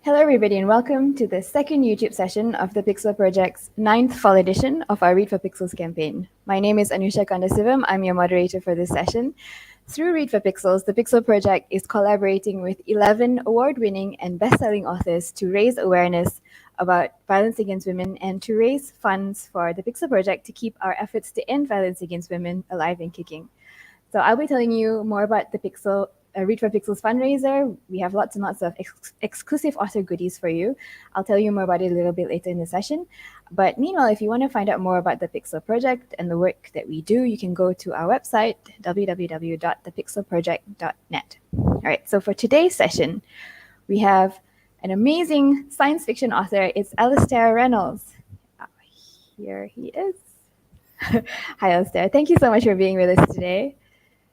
Hello everybody and welcome to the second YouTube session of the Pixel Project's 9th fall edition of our Read for Pixels campaign. My name is Anusha Kandasivam. I'm your moderator for this session. Through Read for Pixels, the Pixel Project is collaborating with 11 award-winning and best-selling authors to raise awareness about violence against women and to raise funds for the Pixel Project to keep our efforts to end violence against women alive and kicking. So I'll be telling you more about the Read for Pixels fundraiser. We have lots and lots of exclusive author goodies for you. I'll tell you more about it a little bit later in the session. But meanwhile, if you want to find out more about the Pixel Project and the work that we do, you can go to our website, www.thepixelproject.net. All right, so for today's session, we have an amazing science fiction author. It's Alastair Reynolds. Here he is. Hi, Alastair. Thank you so much for being with us today.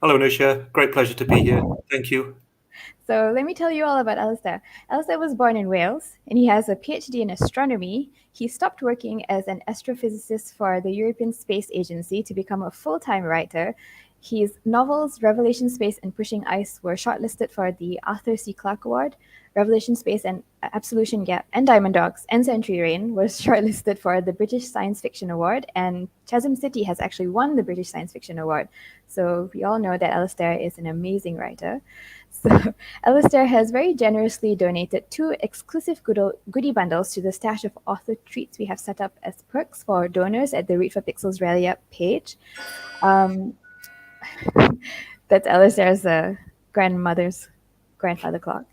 Hello, Nisha. Great pleasure to be here. Thank you. So let me tell you all about Alastair. Alastair was born in Wales, and he has a PhD in astronomy. He stopped working as an astrophysicist for the European Space Agency to become a full-time writer. His novels Revelation Space and Pushing Ice were shortlisted for the Arthur C. Clarke Award. Revelation Space and Absolution Gap and Diamond Dogs and Century Rain was shortlisted for the British Science Fiction Award, and Chasm City has actually won the British Science Fiction Award. So we all know that Alastair is an amazing writer. So Alastair has very generously donated 2 exclusive goodie bundles to the stash of author treats we have set up as perks for donors at the Read for Pixels Rally Up page. That's Alastair's grandmother's grandfather clock.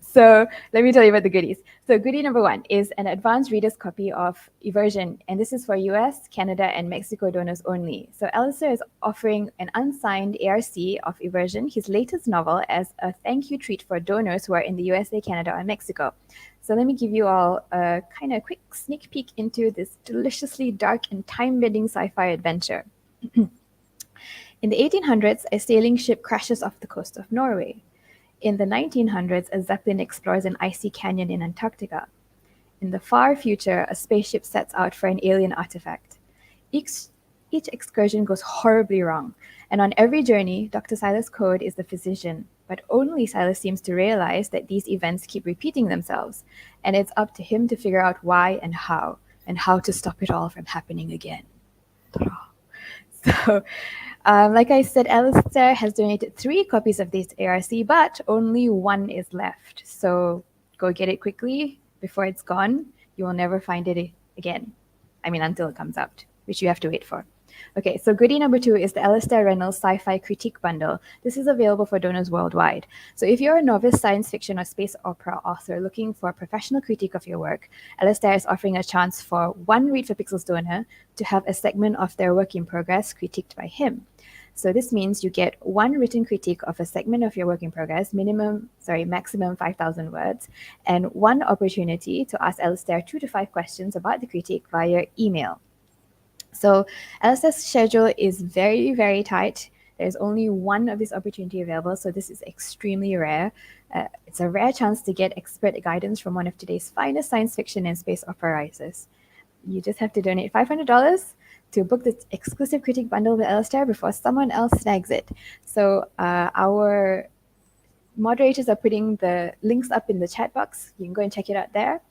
So let me tell you about the goodies. So goodie number 1 is an advanced reader's copy of Eversion, and this is for US, Canada, and Mexico donors only. So Alastair is offering an unsigned ARC of Eversion, his latest novel, as a thank you treat for donors who are in the USA, Canada, or Mexico. So let me give you all a kind of quick sneak peek into this deliciously dark and time-bending sci-fi adventure. In the 1800s, a sailing ship crashes off the coast of Norway. In the 1900s, a zeppelin explores an icy canyon in Antarctica. In the far future, a spaceship sets out for an alien artifact. Each excursion goes horribly wrong, and on every journey, Dr. Silas Code is the physician, but only Silas seems to realize that these events keep repeating themselves, and it's up to him to figure out why and how to stop it all from happening again. So, like I said, Alastair has donated 3 copies of this ARC, but only 1 is left. So go get it quickly before it's gone. You will never find it again. I mean, until it comes out, which you have to wait for. Okay, so goodie number 2 is the Alastair Reynolds Sci-Fi Critique Bundle. This is available for donors worldwide. So if you're a novice science fiction or space opera author looking for a professional critique of your work, Alastair is offering a chance for 1 Read for Pixels donor to have a segment of their work in progress critiqued by him. So this means you get 1 written critique of a segment of your work in progress, maximum 5,000 words, and 1 opportunity to ask Alastair 2 to 5 questions about the critique via email. So Alastair's schedule is very, very tight. There's only 1 of this opportunity available, so this is extremely rare. It's a rare chance to get expert guidance from one of today's finest science fiction and space opera writers. You just have to donate $500 to book the exclusive critique bundle with Alastair before someone else snags it. So our moderators are putting the links up in the chat box. You can go and check it out there.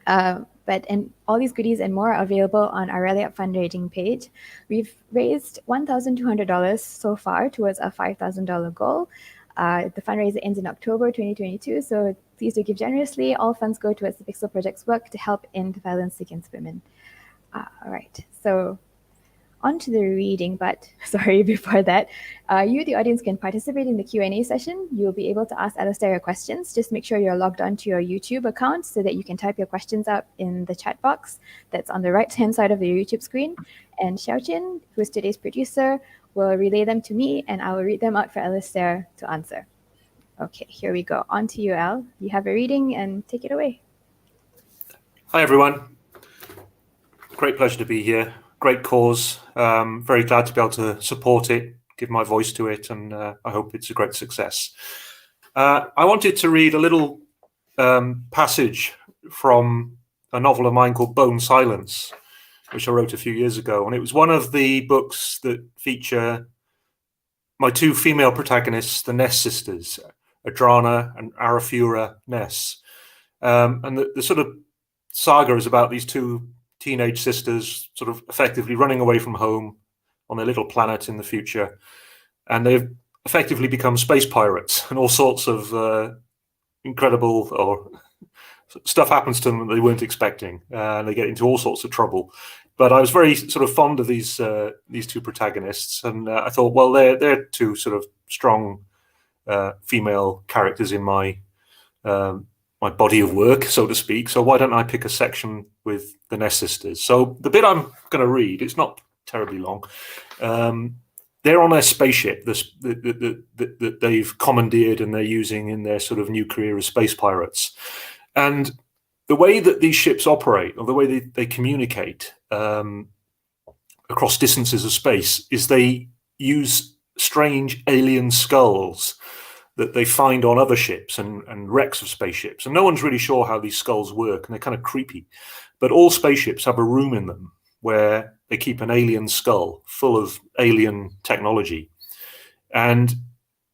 And all these goodies and more are available on our Rally Up fundraising page. We've raised $1,200 so far towards our $5,000 goal. The fundraiser ends in October 2022, so please do give generously. All funds go towards the Pixel Project's work to help end violence against women. All right, so on to the reading, but sorry, before that, you, the audience, can participate in the Q&A session. You'll be able to ask Alastair your questions. Just make sure you're logged on to your YouTube account so that you can type your questions out in the chat box that's on the right-hand side of the YouTube screen. And Xiaoqin, who is today's producer, will relay them to me, and I will read them out for Alastair to answer. Okay, here we go. On to you, Al. You have a reading, and take it away. Hi, everyone. Great pleasure to be here. Great cause. Very glad to be able to support it, give my voice to it, and I hope it's a great success. I wanted to read a little passage from a novel of mine called Bone Silence, which I wrote a few years ago. And it was one of the books that feature my 2 female protagonists, the Ness sisters, Adrana, and Arafura Ness. And the sort of saga is about these two teenage sisters sort of effectively running away from home on their little planet in the future. And they've effectively become space pirates, and all sorts of incredible or stuff happens to them that they weren't expecting. They get into all sorts of trouble. But I was very sort of fond of these two protagonists, and I thought, well, they're two sort of strong female characters in my my body of work, so to speak. So why don't I pick a section with the Ness sisters? So the bit I'm going to read, it's not terribly long. They're on a spaceship that they've commandeered and they're using in their sort of new career as space pirates. And the way that these ships operate, or the way they communicate across distances of space, is they use strange alien skulls that they find on other ships and wrecks of spaceships. And no one's really sure how these skulls work, and they're kind of creepy. But all spaceships have a room in them where they keep an alien skull full of alien technology. And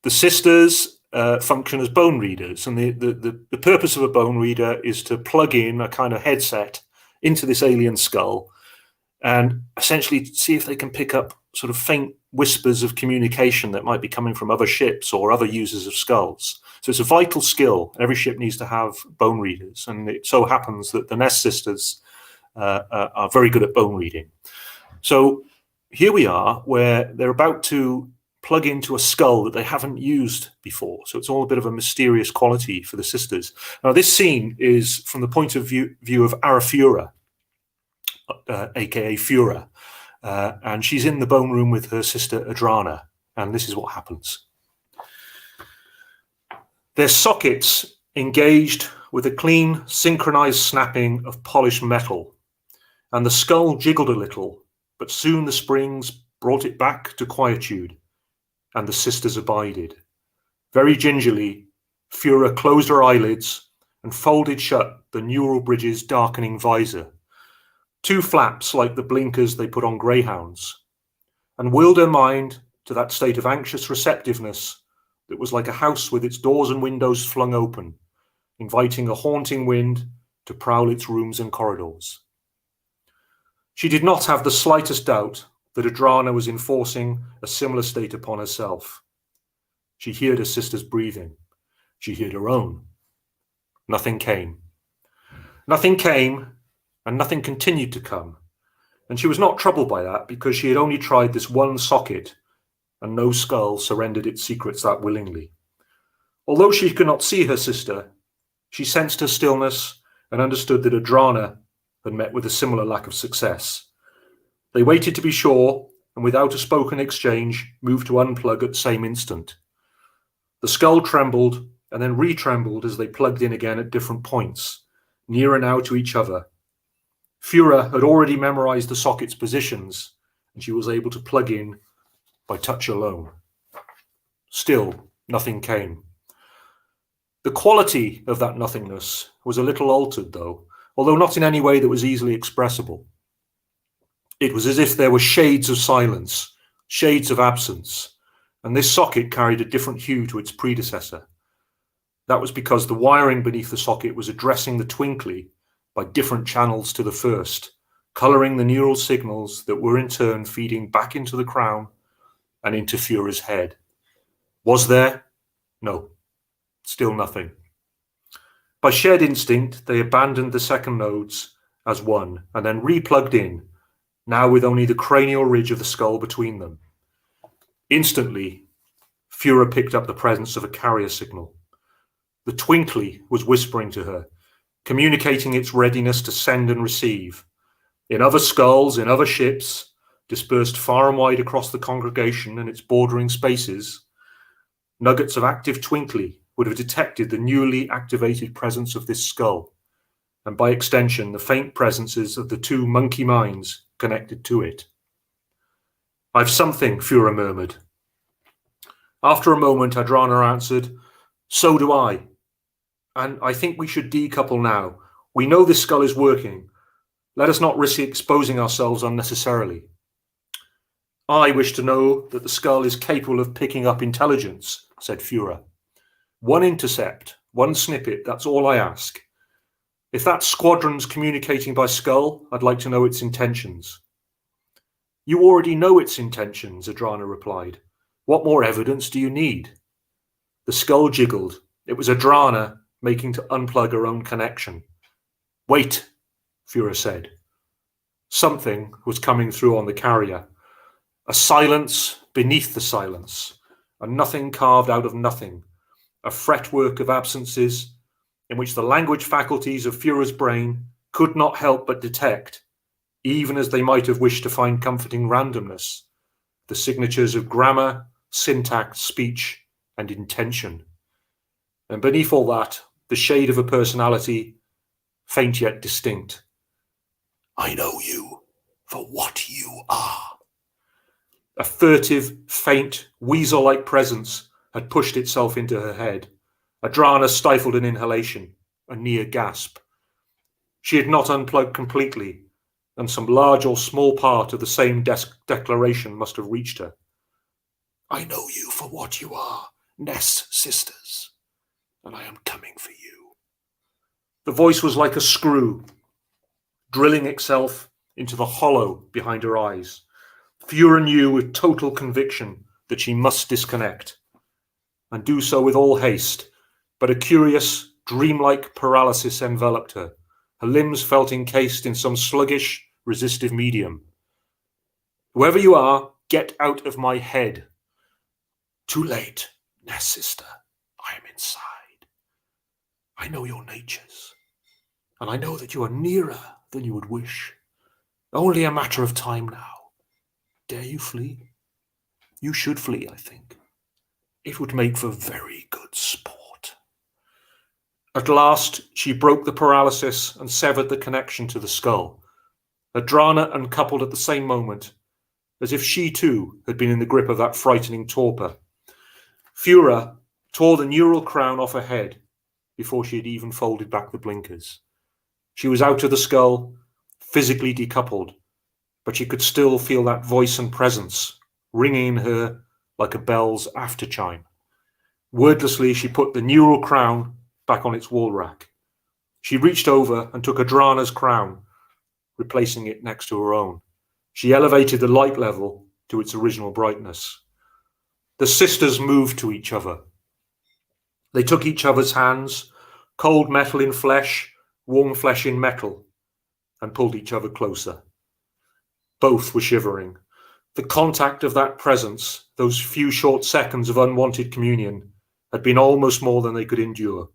the sisters function as bone readers. And the purpose of a bone reader is to plug in a kind of headset into this alien skull and essentially see if they can pick up sort of faint whispers of communication that might be coming from other ships or other users of skulls. So it's a vital skill. Every ship needs to have bone readers. And it so happens that the Ness sisters are very good at bone reading. So here we are, where they're about to plug into a skull that they haven't used before. So it's all a bit of a mysterious quality for the sisters. Now, this scene is from the point of view of Arafura, aka Fura, and she's in the bone room with her sister Adrana, and this is what happens. Their sockets engaged with a clean, synchronized snapping of polished metal, and the skull jiggled a little, but soon the springs brought it back to quietude, and the sisters abided. Very gingerly, Fura closed her eyelids and folded shut the neural bridge's darkening visor, two flaps like the blinkers they put on greyhounds, and willed her mind to that state of anxious receptiveness that was like a house with its doors and windows flung open, inviting a haunting wind to prowl its rooms and corridors. She did not have the slightest doubt that Adrana was enforcing a similar state upon herself. She heard her sister's breathing. She heard her own. Nothing came. Nothing came, and nothing continued to come. And she was not troubled by that, because she had only tried this one socket, and no skull surrendered its secrets that willingly. Although she could not see her sister, she sensed her stillness and understood that Adrana had met with a similar lack of success. They waited to be sure, and without a spoken exchange, moved to unplug at the same instant. The skull trembled and then re-trembled as they plugged in again at different points, nearer now to each other. Fura had already memorized the socket's positions, and she was able to plug in by touch alone. Still, nothing came. The quality of that nothingness was a little altered, though, although not in any way that was easily expressible. It was as if there were shades of silence, shades of absence, and this socket carried a different hue to its predecessor. That was because the wiring beneath the socket was addressing the twinkly by different channels to the first, colouring the neural signals that were in turn feeding back into the crown and into Fura's head. Was there? No. Still nothing. By shared instinct, they abandoned the second nodes as one and then re-plugged in, now with only the cranial ridge of the skull between them. Instantly, Fura picked up the presence of a carrier signal. The twinkly was whispering to her, communicating its readiness to send and receive. In other skulls, in other ships, dispersed far and wide across the congregation and its bordering spaces, nuggets of active twinkly would have detected the newly activated presence of this skull, and by extension, the faint presences of the two monkey minds connected to it. I've something, Fura murmured. After a moment, Adrana answered, so do I. And I think we should decouple now. We know this skull is working. Let us not risk exposing ourselves unnecessarily. I wish to know that the skull is capable of picking up intelligence, said Fura. One intercept, one snippet, that's all I ask. If that squadron's communicating by skull, I'd like to know its intentions. You already know its intentions, Adrana replied. What more evidence do you need? The skull jiggled. It was Adrana making to unplug her own connection. Wait, Fura said. Something was coming through on the carrier. A silence beneath the silence. A nothing carved out of nothing. A fretwork of absences in which the language faculties of Fura's brain could not help but detect, even as they might have wished to find comforting randomness, the signatures of grammar, syntax, speech, and intention. And beneath all that, the shade of a personality, faint yet distinct. I know you for what you are. A furtive, faint, weasel-like presence had pushed itself into her head. Adrana stifled an inhalation, a near gasp. She had not unplugged completely, and some large or small part of the same declaration must have reached her. I know you for what you are, Nest sisters, and I am coming for you. The voice was like a screw, drilling itself into the hollow behind her eyes. Fura knew with total conviction that she must disconnect, and do so with all haste, but a curious, dreamlike paralysis enveloped her. Her limbs felt encased in some sluggish, resistive medium. Whoever you are, get out of my head. Too late, Nest sister. I am inside. I know your natures, and I know that you are nearer than you would wish. Only a matter of time now. Dare you flee? You should flee, I think. It would make for very good sport. At last, she broke the paralysis and severed the connection to the skull. Adrana uncoupled at the same moment, as if she too had been in the grip of that frightening torpor. Fura tore the neural crown off her head before she had even folded back the blinkers. She was out of the skull, physically decoupled, but she could still feel that voice and presence ringing in her like a bell's after chime. Wordlessly, she put the neural crown back on its wall rack. She reached over and took Adrana's crown, replacing it next to her own. She elevated the light level to its original brightness. The sisters moved to each other. They took each other's hands, cold metal in flesh, warm flesh in metal, and pulled each other closer. Both were shivering. The contact of that presence, those few short seconds of unwanted communion, had been almost more than they could endure.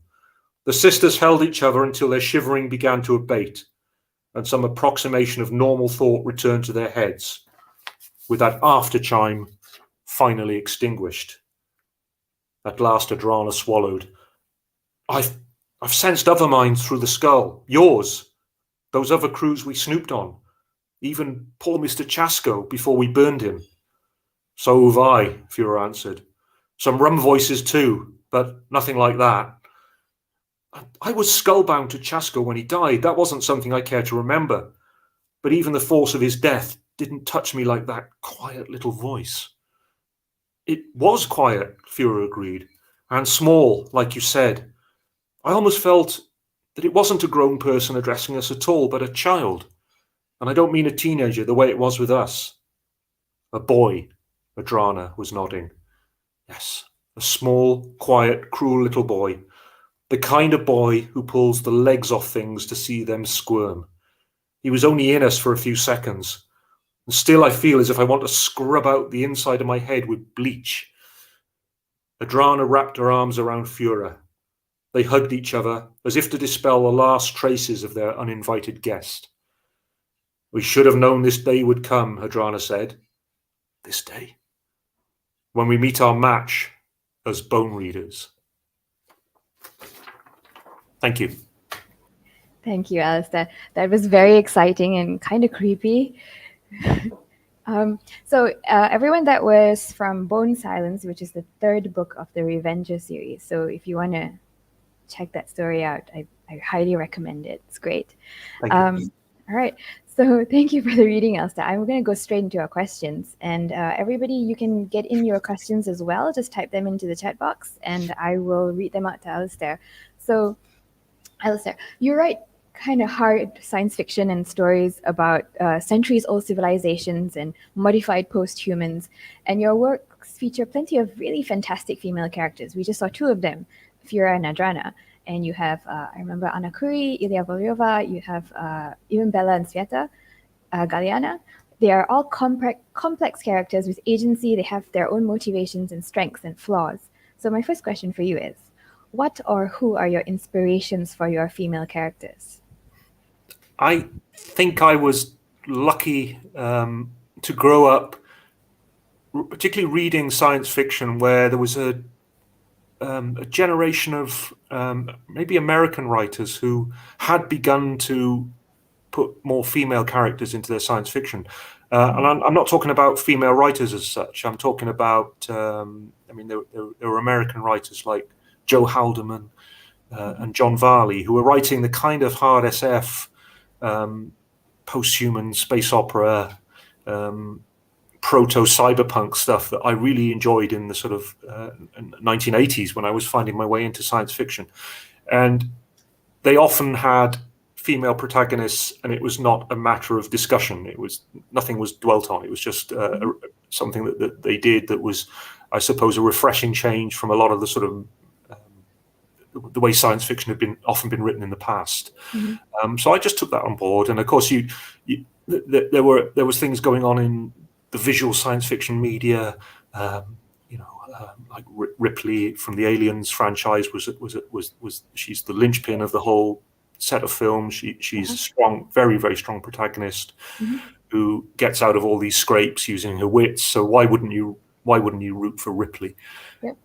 The sisters held each other until their shivering began to abate, and some approximation of normal thought returned to their heads, with that after chime finally extinguished. At last Adrana swallowed. I've sensed other minds through the skull. Yours. Those other crews we snooped on. Even poor Mr. Chasco before we burned him. So have I, Fura answered. Some rum voices too, but nothing like that. I was skullbound to Chasco when he died. That wasn't something I care to remember. But even the force of his death didn't touch me like that quiet little voice. It was quiet, Fura agreed, and small, like you said. I almost felt that it wasn't a grown person addressing us at all, but a child. And I don't mean a teenager the way it was with us. A boy, Adrana was nodding. Yes, a small, quiet, cruel little boy. The kind of boy who pulls the legs off things to see them squirm. He was only in us for a few seconds, and still I feel as if I want to scrub out the inside of my head with bleach. Adrana wrapped her arms around Fura. They hugged each other, as if to dispel the last traces of their uninvited guest. We should have known this day would come, Adrana said. This day? When we meet our match as bone readers. Thank you. Thank you, Alastair. That was very exciting and kind of creepy. So everyone, that was from Bone Silence, which is the third book of the Revenger series. So if you want to check that story out, I highly recommend it. It's great. Thank you. All right. So thank you for the reading, Alastair. I'm going to go straight into our questions. And everybody, you can get in your questions as well. Just type them into the chat box and I will read them out to Alastair. So, Alastair, you write kind of hard science fiction and stories about centuries-old civilizations and modified post-humans. And your works feature plenty of really fantastic female characters. We just saw two of them, Fira and Nadrana. And you have, I remember Anna Kuri, Ilya Volyova, you have even Bella and Sveta, Galiana. They are all complex characters with agency. They have their own motivations and strengths and flaws. So my first question for you is, what or who are your inspirations for your female characters? I think I was lucky to grow up, particularly reading science fiction, where there was a generation of maybe American writers who had begun to put more female characters into their science fiction. And I'm not talking about female writers as such. I'm talking about, I mean, there were American writers like Joe Haldeman and John Varley, who were writing the kind of hard SF, post-human space opera, proto-cyberpunk stuff that I really enjoyed in the sort of 1980s when I was finding my way into science fiction. And they often had female protagonists, and it was not a matter of discussion. It was nothing was dwelt on. It was just something that they did that was, I suppose, a refreshing change from a lot of the sort of the way science fiction had often been written in the past. So I just took that on board, and of course, there was things going on in the visual science fiction media. Like Ripley from the Aliens franchise was she's the linchpin of the whole set of films. She's a strong, very, very strong protagonist who gets out of all these scrapes using her wits. So why wouldn't you root for Ripley? Yep.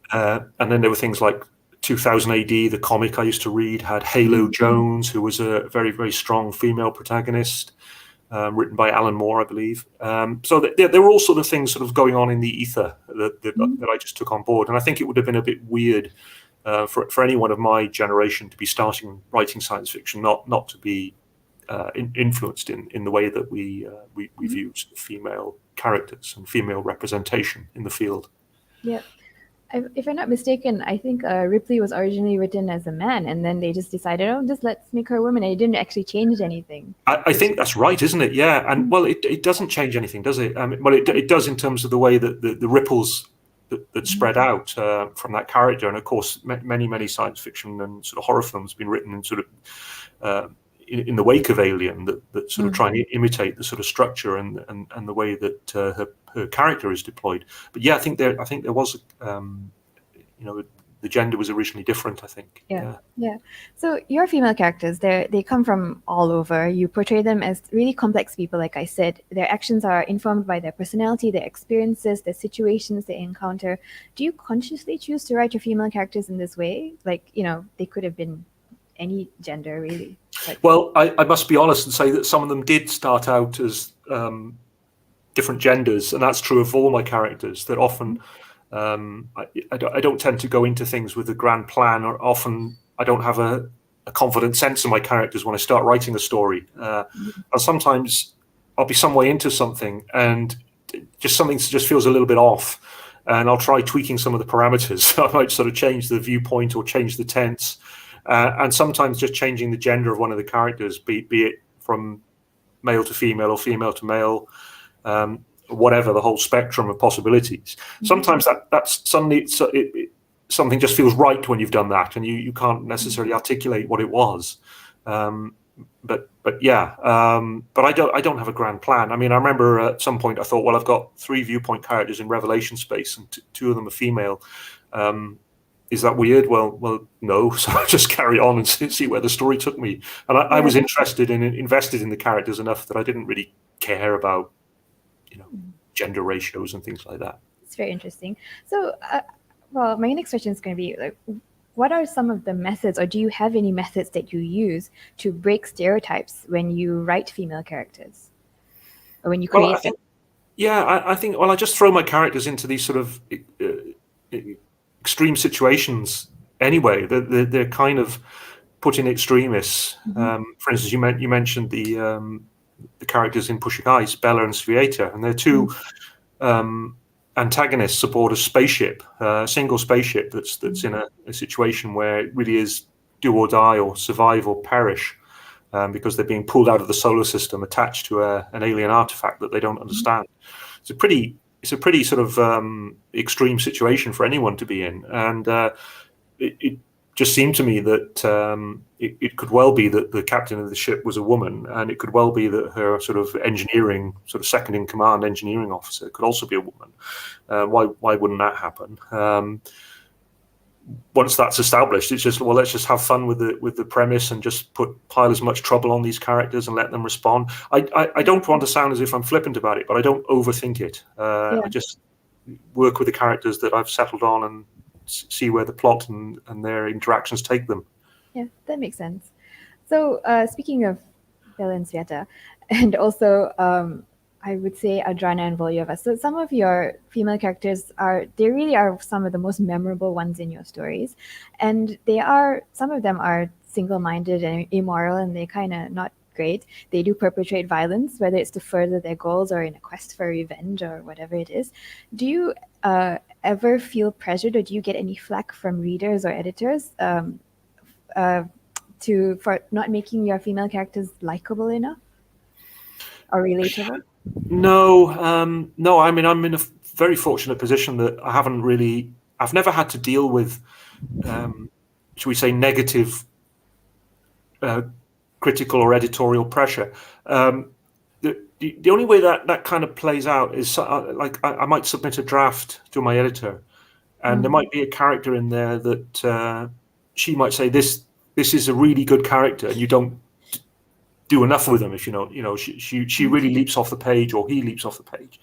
And then there were things like 2000 AD, the comic I used to read had Halo Jones, who was a very, very strong female protagonist, written by Alan Moore, I believe. So there were all sort of things sort of going on in the ether that I just took on board. And I think it would have been a bit weird for anyone of my generation to be starting writing science fiction, not to be influenced in the way that we view sort of female characters and female representation in the field. Yeah. If I'm not mistaken, I think Ripley was originally written as a man, and then they just decided, oh, just let's make her a woman. And it didn't actually change anything. I think that's right, isn't it? Yeah, and well, it doesn't change anything, does it? Well, it does in terms of the way that the ripples that spread out from that character. And of course, many science fiction and sort of horror films have been written in sort of in the wake of Alien that sort of try and imitate the sort of structure and the way that her character is deployed. But yeah, I think there was the gender was originally different, I think. Yeah. So your female characters, they come from all over. You portray them as really complex people, like I said. Their actions are informed by their personality, their experiences, their situations they encounter. Do you consciously choose to write your female characters in this way? Like, they could have been any gender, really. Well, I must be honest and say that some of them did start out as different genders, and that's true of all my characters. That often I don't tend to go into things with a grand plan, or often I don't have a confident sense of my characters when I start writing a story. And sometimes I'll be some way into something and something just feels a little bit off, and I'll try tweaking some of the parameters. I might sort of change the viewpoint or change the tense. And sometimes just changing the gender of one of the characters, be it from male to female or female to male, whatever, the whole spectrum of possibilities. Sometimes that's suddenly something just feels right when you've done that, and you can't necessarily articulate what it was. But I don't have a grand plan. I mean, I remember at some point I thought, well, I've got 3 viewpoint characters in Revelation space, and 2 of them are female. Is that weird? Well, no. So I just carry on and see where the story took me. And I was invested in the characters enough that I didn't really care about, gender ratios and things like that. It's very interesting. So, my next question is going to be like, what are some of the methods, or do you have any methods that you use to break stereotypes when you write female characters, or when you create them? I think I just throw my characters into these sort of extreme situations anyway. They're kind of put in extremis. For instance, you mentioned the the characters in Pushing Ice, Bella and Svieta, and they're two antagonists aboard a spaceship, a single spaceship that's in a situation where it really is do or die or survive or perish, because they're being pulled out of the solar system, attached to an alien artifact that they don't understand. It's a pretty sort of extreme situation for anyone to be in, and it just seemed to me that it could well be that the captain of the ship was a woman, and it could well be that her sort of engineering, sort of second in command engineering officer could also be a woman. Why wouldn't that happen? Once that's established, it's just, well, let's just have fun with the premise and just pile as much trouble on these characters and let them respond. I don't want to sound as if I'm flippant about it, but I don't overthink it. I just work with the characters that I've settled on and see where the plot and their interactions take them. Yeah, that makes sense. So speaking of Bella and Svieta, and also I would say Adrana and Volyova. So some of your female characters really are some of the most memorable ones in your stories. And some of them are single-minded and immoral, and they're kind of not great. They do perpetrate violence, whether it's to further their goals or in a quest for revenge or whatever it is. Do you ever feel pressured, or do you get any flack from readers or editors for not making your female characters likable enough or relatable? No, no. I mean, I'm in a very fortunate position that I've never had to deal with, should we say, negative critical or editorial pressure. The only way that kind of plays out is like I might submit a draft to my editor, and there might be a character in there that she might say, this is a really good character, and you don't do enough with them. If she really leaps off the page, or he leaps off the page.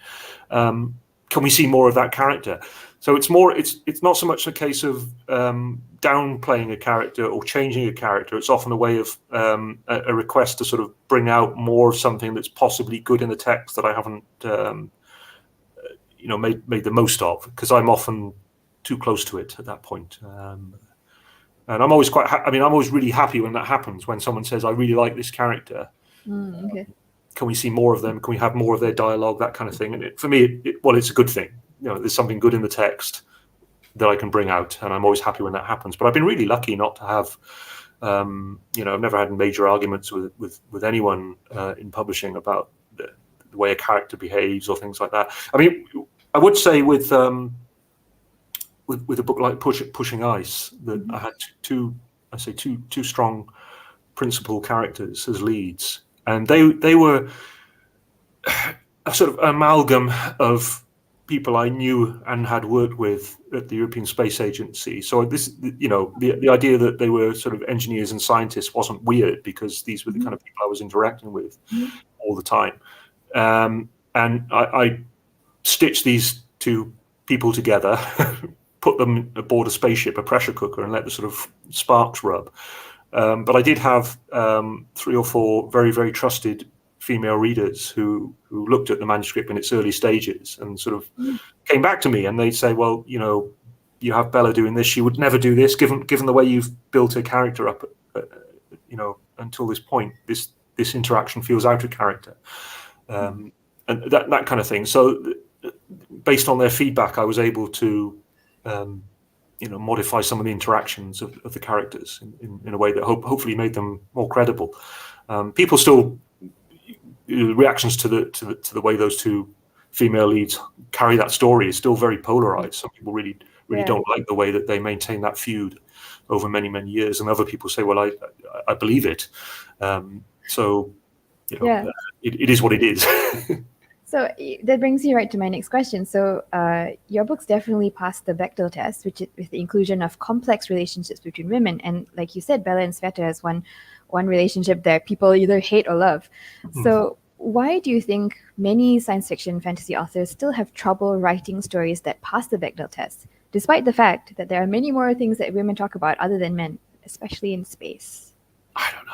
Can we see more of that character? So it's not so much a case of downplaying a character or changing a character. It's often a way of a request to sort of bring out more of something that's possibly good in the text that I haven't made the most of, because I'm often too close to it at that point. And I'm always I'm always really happy when that happens, when someone says, I really like this character. Okay. Can we see more of them? Can we have more of their dialogue? That kind of thing. And for me, it's a good thing. There's something good in the text that I can bring out, and I'm always happy when that happens. But I've been really lucky not to have, I've never had major arguments with anyone in publishing about the way a character behaves or things like that. I mean, I would say with a book like Pushing Ice, that I had two strong principal characters as leads, and they were a sort of amalgam of people I knew and had worked with at the European Space Agency. So the idea that they were sort of engineers and scientists wasn't weird, because these were the kind of people I was interacting with all the time. And I stitched these two people together, put them aboard a spaceship, a pressure cooker, and let the sort of sparks rub. But I did have 3 or 4 very, very trusted female readers who looked at the manuscript in its early stages and sort of came back to me, and they'd say, well, you have Bella doing this. She would never do this, given the way you've built her character up, until this point. This interaction feels out of character, and that kind of thing. So based on their feedback, I was able to modify some of the interactions of the characters in a way that hopefully made them more credible. People still, reactions to the way those two female leads carry that story is still very polarized. Some people really don't like the way that they maintain that feud over many, many years, and other people say, well, I believe it. It is what it is. So that brings you right to my next question. So your books definitely passed the Bechdel test, with the inclusion of complex relationships between women. And like you said, Bella and Sveta is one relationship that people either hate or love. So why do you think many science fiction fantasy authors still have trouble writing stories that pass the Bechdel test, despite the fact that there are many more things that women talk about other than men, especially in space? I don't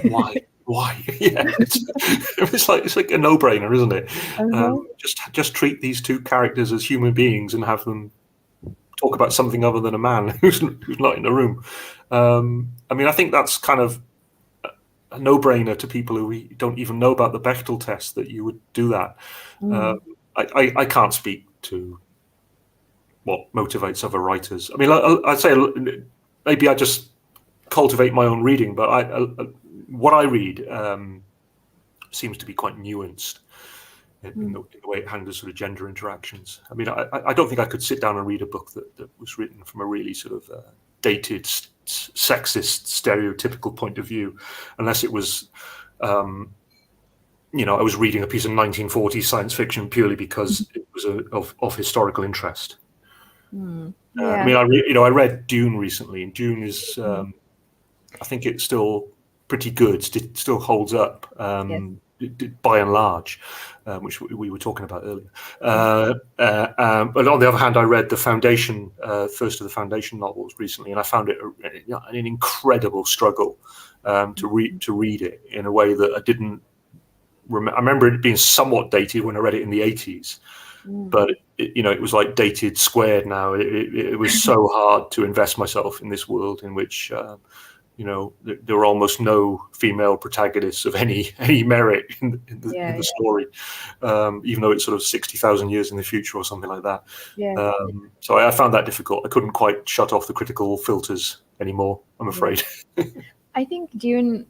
know. Why? Yeah, it's like a no-brainer, isn't it? Just treat these two characters as human beings and have them talk about something other than a man who's not in the room. I mean, I think that's kind of a no-brainer to people who don't even know about the Bechtel test that you would do that. I can't speak to what motivates other writers. I mean, I'd say maybe I just cultivate my own reading, but what I read seems to be quite nuanced in the way it handles sort of gender interactions. I mean, I don't think I could sit down and read a book that was written from a really sort of dated, sexist, stereotypical point of view, unless it was, I was reading a piece of 1940s science fiction purely because it was of historical interest. Yeah. I mean, I read Dune recently, and Dune is, I think it's still pretty good. It still holds up. Yes. By and large, which we were talking about earlier. But on the other hand, I read the Foundation, first of the Foundation novels recently, and I found it an incredible struggle to read it in a way that I didn't. I remember it being somewhat dated when I read it in the 80s, but it was like dated squared now. It was so hard to invest myself in this world in which. There were almost no female protagonists of any merit in the story, even though it's sort of 60,000 years in the future or something like that. Yeah. So I found that difficult. I couldn't quite shut off the critical filters anymore, I'm afraid. I think Dune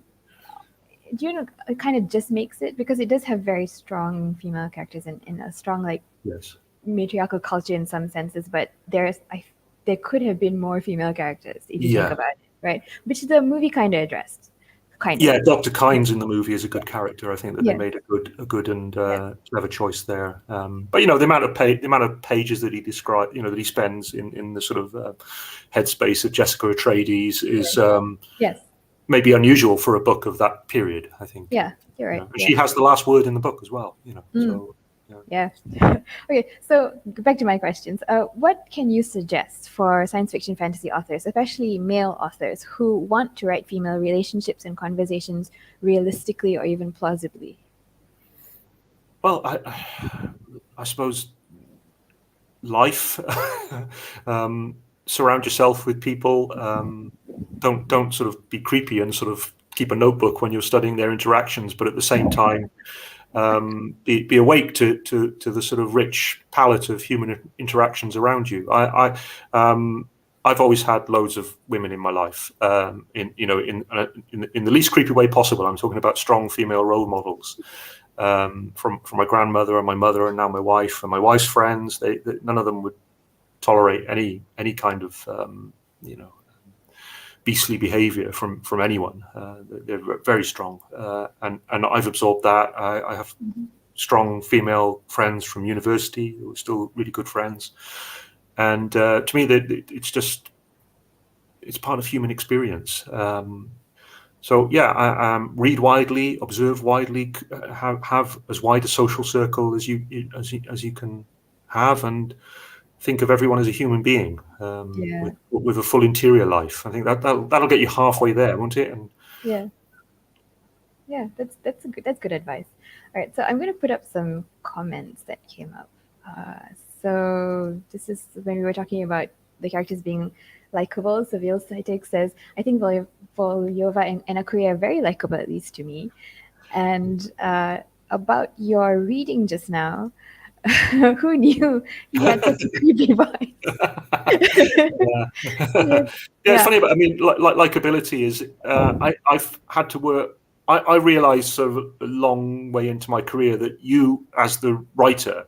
kind of just makes it because it does have very strong female characters and a strong Yes. matriarchal culture in some senses, but there could have been more female characters if you think about it, right? Which the movie kind of addressed. Yeah, Dr. Kynes in the movie is a good character. I think that they Yes. made a good and clever choice there. But the amount of pages that he described, that he spends in the sort of headspace of Jessica Atreides is Yes. maybe unusual for a book of that period, I think. Yeah, you're right. And she has the last word in the book as well. So. Yeah. Okay, so back to my questions. What can you suggest for science fiction fantasy authors, especially male authors, who want to write female relationships and conversations realistically or even plausibly? Well, I suppose life. Surround yourself with people. Don't sort of be creepy and sort of keep a notebook when you're studying their interactions, but at the same time, be awake to the sort of rich palette of human interactions around you. I've always had loads of women in my life, in the least creepy way possible. I'm talking about strong female role models, from my grandmother and my mother and now my wife and my wife's friends. None of them would tolerate any kind of beastly behavior from anyone. They're very strong, and I've absorbed that. I have strong female friends from university who are still really good friends, and to me, it's part of human experience. So yeah, read widely, observe widely, have as wide a social circle as you can have, and think of everyone as a human being, with a full interior life. I think that'll get you halfway there, won't it? And yeah, that's good advice. All right, so I'm going to put up some comments that came up. So this is when we were talking about the characters being likable. So Vil Saitek says, I think Volyova and Anakuri are very likable, at least to me. And about your reading just now, who knew you had such a creepy voice? It's funny, but I mean, likability is. I've had to work. I realized sort of a long way into my career that you, as the writer,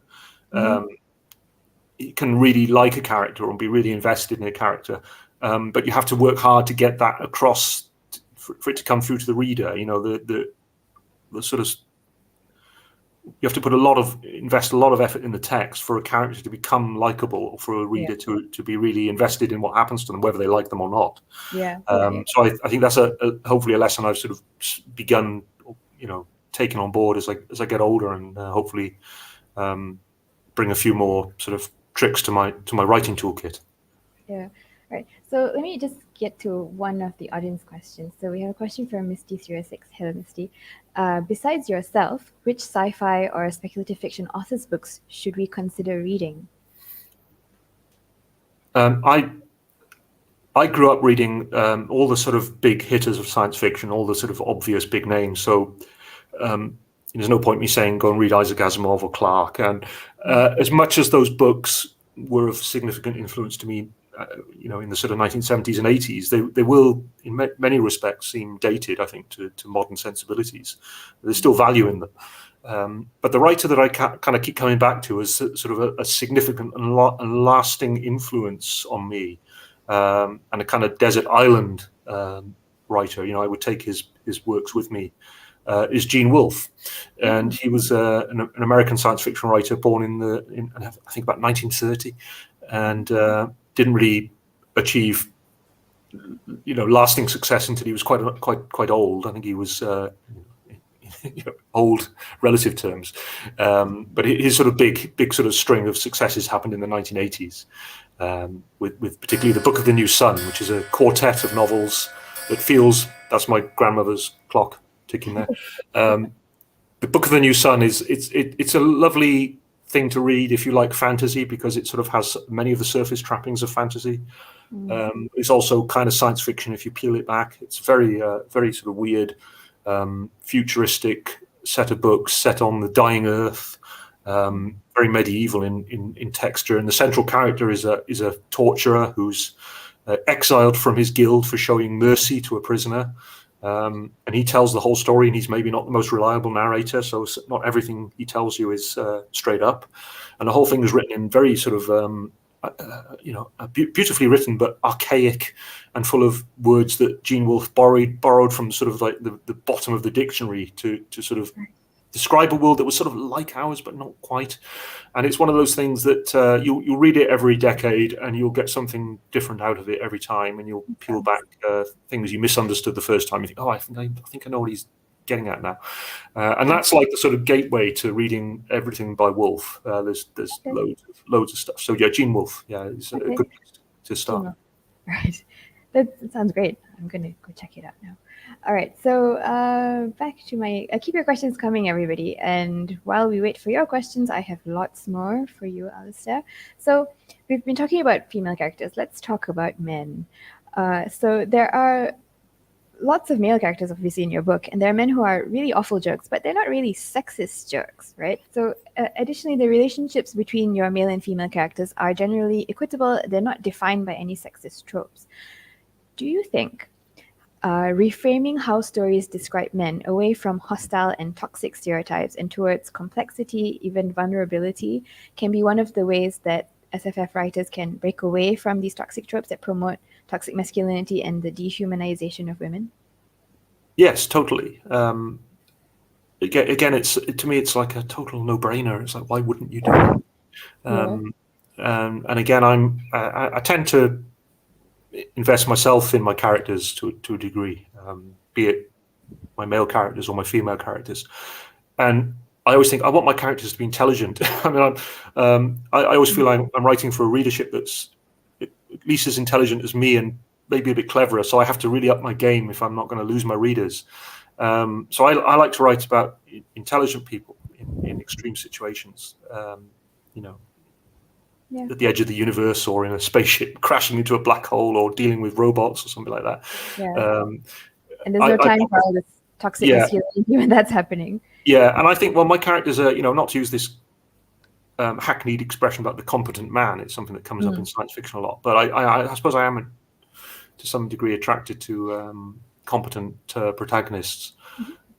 can really like a character and be really invested in a character, but you have to work hard to get that across for it to come through to the reader. The sort of, you have to invest a lot of effort in the text for a character to become likable, for a reader to be really invested in what happens to them, whether they like them or not. So I think that's hopefully a lesson I've sort of begun, taking on board as I get older, and hopefully bring a few more sort of tricks to my writing toolkit. Yeah. Right. So let me just get to one of the audience questions. So we have a question from Misty06. Hello, Misty. Besides yourself, which sci-fi or speculative fiction authors' books should we consider reading? I I grew up reading all the sort of big hitters of science fiction, all the sort of obvious big names. So there's no point me saying go and read Isaac Asimov or Clarke. And as much as those books were of significant influence to me, in the sort of 1970s and 80s, they will, in many respects, seem dated, I think, to modern sensibilities. There's still value in them. But the writer that I kind of keep coming back to as sort of a significant and lasting influence on me, and a kind of desert island writer, I would take his works with me, is Gene Wolfe. And he was an American science fiction writer born in I think about 1930, and didn't really achieve lasting success until he was quite old. I think he was old relative terms, but his sort of big sort of string of successes happened in the 1980s, with particularly the Book of the New Sun, which is a quartet of novels that feels, that's my grandmother's clock ticking there. The Book of the New Sun it's a lovely thing to read if you like fantasy, because it sort of has many of the surface trappings of fantasy. It's also kind of science fiction if you peel it back. It's very sort of weird, futuristic set of books set on the dying Earth, very medieval in texture. And the central character is a torturer who's exiled from his guild for showing mercy to a prisoner. And he tells the whole story, and he's maybe not the most reliable narrator, so not everything he tells you is straight up. And the whole thing is written in very sort of beautifully written, but archaic and full of words that Gene Wolfe borrowed from sort of like the bottom of the dictionary to sort of describe a world that was sort of like ours, but not quite. And it's one of those things that you'll read it every decade, and you'll get something different out of it every time, and you'll peel back things you misunderstood the first time. You think, oh, I think I know what he's getting at now. And that's like the sort of gateway to reading everything by Wolfe. There's loads of stuff. So yeah, Gene Wolfe, is a good place to start. Right. That sounds great. I'm going to go check it out now. All right. So back to my... keep your questions coming, everybody. And while we wait for your questions, I have lots more for you, Alastair. So we've been talking about female characters. Let's talk about men. So there are lots of male characters, obviously, in your book, and there are men who are really awful jerks, but they're not really sexist jerks, right? So additionally, the relationships between your male and female characters are generally equitable. They're not defined by any sexist tropes. Do you think reframing how stories describe men away from hostile and toxic stereotypes and towards complexity, even vulnerability, can be one of the ways that SFF writers can break away from these toxic tropes that promote toxic masculinity and the dehumanization of women? Yes, totally. Again, to me, it's like a total no-brainer. It's like, why wouldn't you do it? And again, I tend to invest myself in my characters to a degree, be it my male characters or my female characters. And I always think I want my characters to be intelligent. I mean, I always feel I'm writing for a readership that's at least as intelligent as me and maybe a bit cleverer. So I have to really up my game if I'm not going to lose my readers. So I like to write about intelligent people in extreme situations. At the edge of the universe, or in a spaceship crashing into a black hole, or dealing with robots or something like that. And there's no time for all this toxic masculinity when that's happening. Yeah, and I think, well, my characters are, not to use this hackneyed expression about the competent man. It's something that comes up in science fiction a lot. But I suppose I am, to some degree, attracted to competent protagonists.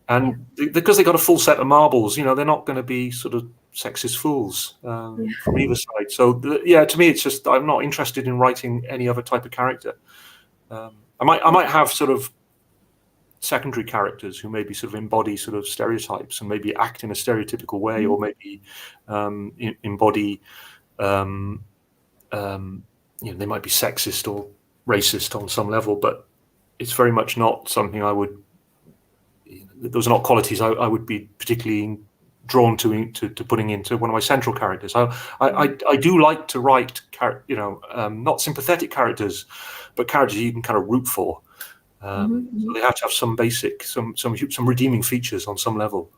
And because they got a full set of marbles, they're not going to be sort of sexist fools from either side. So to me, it's just I'm not interested in writing any other type of character. I might have sort of secondary characters who maybe sort of embody sort of stereotypes and maybe act in a stereotypical way, or maybe embody they might be sexist or racist on some level, but it's very much not something I would. Those are not qualities I would be particularly drawn to putting into one of my central characters. I do like to write, not sympathetic characters, but characters you can kind of root for. So they have to have some basic, some redeeming features on some level.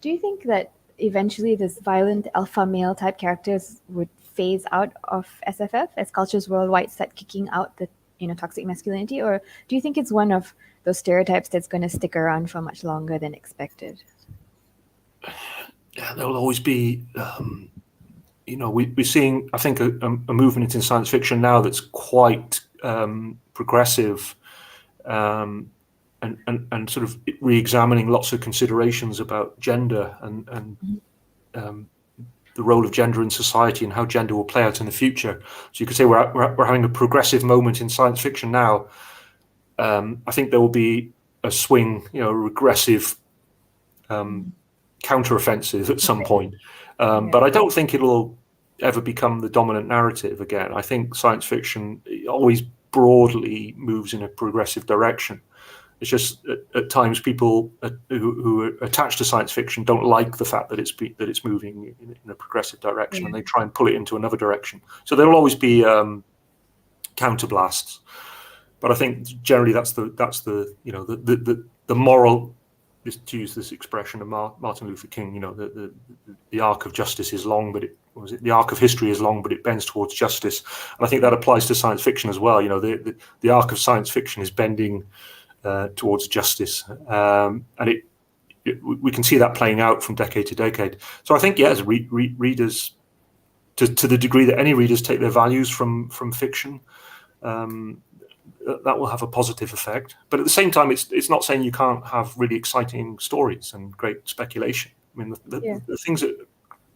Do you think that eventually this violent alpha male type characters would phase out of SFF as cultures worldwide start kicking out the toxic masculinity, or do you think it's one of those stereotypes that's going to stick around for much longer than expected? Yeah, there will always be. We're seeing, I think, a movement in science fiction now that's quite progressive, and sort of re-examining lots of considerations about gender and the role of gender in society and how gender will play out in the future. So you could say we're having a progressive moment in science fiction now. I think there will be a swing, a regressive counteroffensive at some point. But I don't think it'll ever become the dominant narrative again. I think science fiction always broadly moves in a progressive direction. It's just at times people who are attached to science fiction don't like the fact that it's moving in a progressive direction, and they try and pull it into another direction. So there will always be counterblasts. But I think generally that's the moral, to use this expression of Martin Luther King, the arc of justice is long, but the arc of history is long, but it bends towards justice. And I think that applies to science fiction as well. The arc of science fiction is bending towards justice, and we can see that playing out from decade to decade. So I think, as readers, to the degree that any readers take their values from fiction, that will have a positive effect. But at the same time, it's not saying you can't have really exciting stories and great speculation. I mean, the things that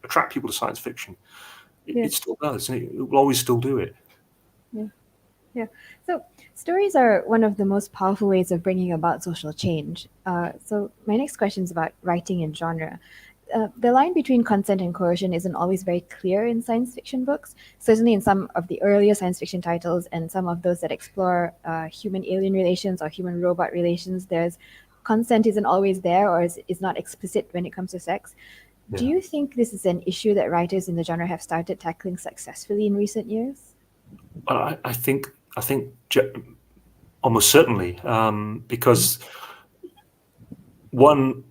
attract people to science fiction, it still does, and it will always still do it. Yeah. So stories are one of the most powerful ways of bringing about social change. So my next question is about writing and genre. The line between consent and coercion isn't always very clear in science fiction books. Certainly in some of the earlier science fiction titles and some of those that explore human-alien relations or human-robot relations, there's consent isn't always there, or is not explicit when it comes to sex. Yeah. Do you think this is an issue that writers in the genre have started tackling successfully in recent years? I think almost certainly, because one,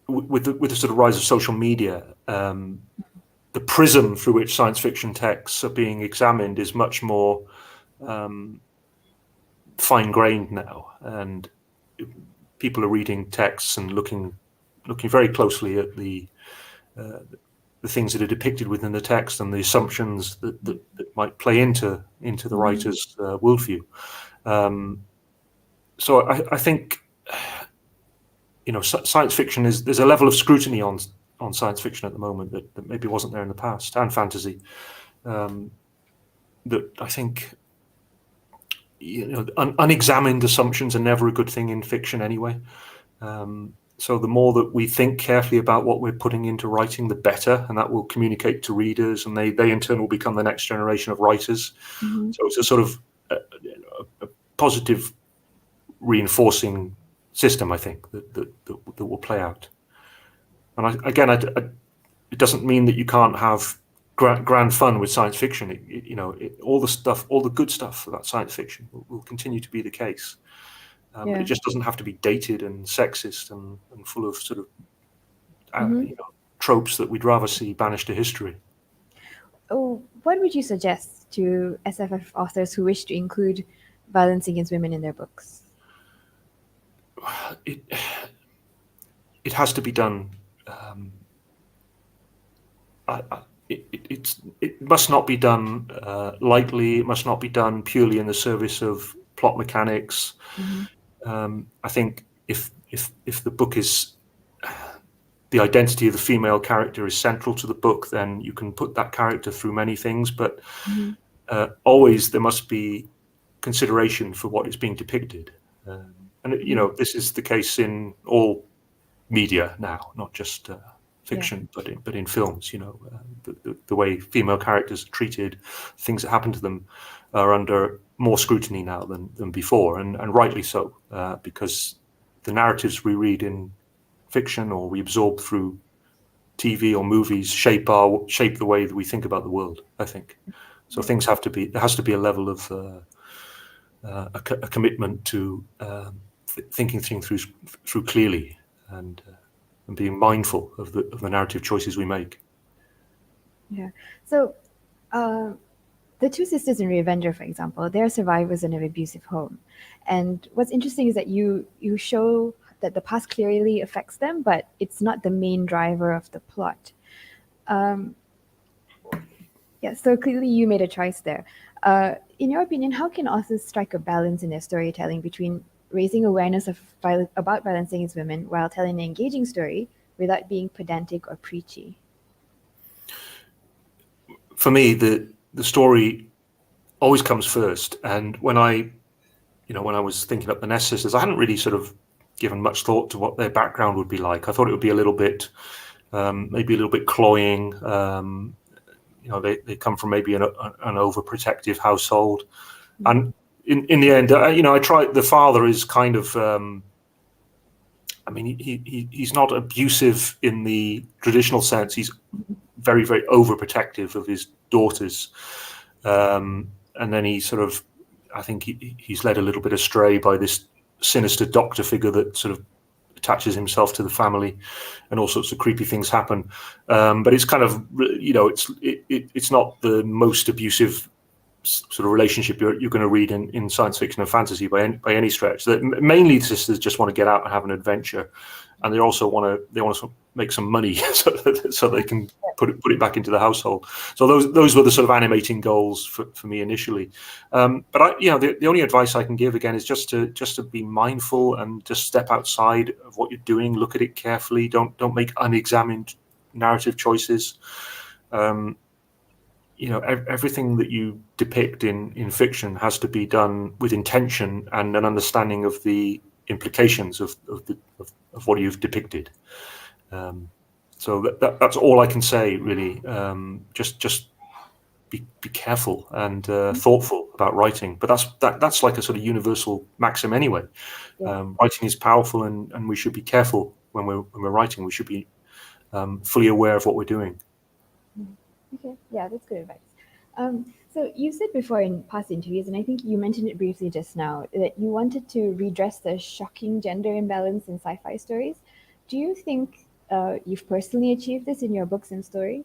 with the sort of rise of social media, the prism through which science fiction texts are being examined is much more fine-grained now, and people are reading texts and looking very closely at the things that are depicted within the text and the assumptions that might play into the writer's worldview. So I think science fiction there's a level of scrutiny on science fiction at the moment that maybe wasn't there in the past, and fantasy, that I think unexamined assumptions are never a good thing in fiction anyway. So the more that we think carefully about what we're putting into writing, the better, and that will communicate to readers, and they in turn will become the next generation of writers. Mm-hmm. So it's a sort of a positive reinforcing system, I think, that will play out. And it doesn't mean that you can't have grand fun with science fiction. All the good stuff about science fiction will continue to be the case. It just doesn't have to be dated and sexist and full of sort of tropes that we'd rather see banished to history. Oh, what would you suggest to SFF authors who wish to include violence against women in their books? It has to be done. It must not be done lightly. It must not be done purely in the service of plot mechanics. Mm-hmm. I think if the book is the identity of the female character is central to the book, then you can put that character through many things. But always there must be consideration for what is being depicted. And this is the case in all media now, not just fiction, but in films. The way female characters are treated, things that happen to them, are under more scrutiny now than before, and rightly so, because the narratives we read in fiction or we absorb through TV or movies shape the way that we think about the world, I think. So there has to be a level of a commitment to thinking things through clearly, and being mindful of the narrative choices we make. Yeah. So, the two sisters in Revenger, for example, they're survivors in an abusive home. And what's interesting is that you show that the past clearly affects them, but it's not the main driver of the plot. Yeah, so clearly you made a choice there. In your opinion, how can authors strike a balance in their storytelling between raising awareness of about violence against women while telling an engaging story without being pedantic or preachy? For me, the story always comes first. And when I was thinking up the Ness sisters, I hadn't really sort of given much thought to what their background would be like. I thought it would be a little bit, maybe a little bit cloying. They come from maybe an overprotective household, and in the end, I tried. The father is kind of, I mean, he's not abusive in the traditional sense. He's very, very overprotective of his daughters, and then he sort of, I think he's led a little bit astray by this sinister doctor figure that sort of attaches himself to the family, and all sorts of creepy things happen. But it's kind of, it's not the most abusive sort of relationship you're going to read in science fiction and fantasy by any stretch. That mainly the sisters just want to get out and have an adventure, and they also want to make some money so they can put it back into the household. So those were the sort of animating goals for me initially. But the only advice I can give again is just to be mindful and just step outside of what you're doing. Look at it carefully. Don't make unexamined narrative choices. Everything that you depict in fiction has to be done with intention and an understanding of the implications of what you've depicted. So that's all I can say, really. Just be careful and thoughtful about writing. But that's like a sort of universal maxim anyway. Yeah. Writing is powerful, and we should be careful when we're writing. We should be fully aware of what we're doing. Okay, yeah, that's good advice. So you said before in past interviews, and I think you mentioned it briefly just now, that you wanted to redress the shocking gender imbalance in sci-fi stories. Do you think you've personally achieved this in your books and stories?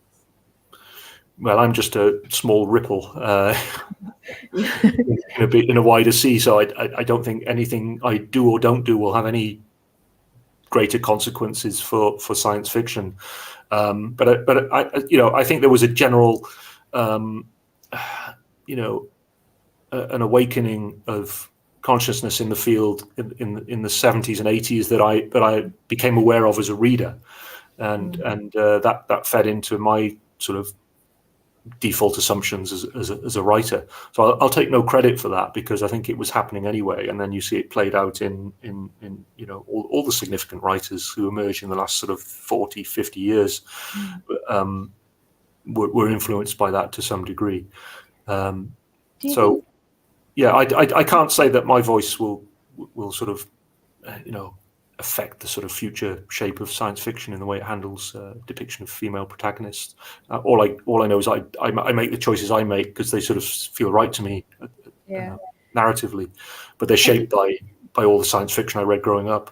Well, I'm just a small ripple in a wider sea, so I don't think anything I do or don't do will have any greater consequences for science fiction. But I think there was a general, an awakening of consciousness in the field in the 70s and 80s that I became aware of as a reader, and that fed into my sort of default assumptions as a writer. So I'll take no credit for that, because I think it was happening anyway. And then you see it played out in all the significant writers who emerged in the last sort of 40, 50 years were influenced by that to some degree. Yeah, I can't say that my voice will sort of affect the sort of future shape of science fiction in the way it handles depiction of female protagonists. All I know is I make the choices I make because they sort of feel right to me narratively, but they're shaped by all the science fiction I read growing up.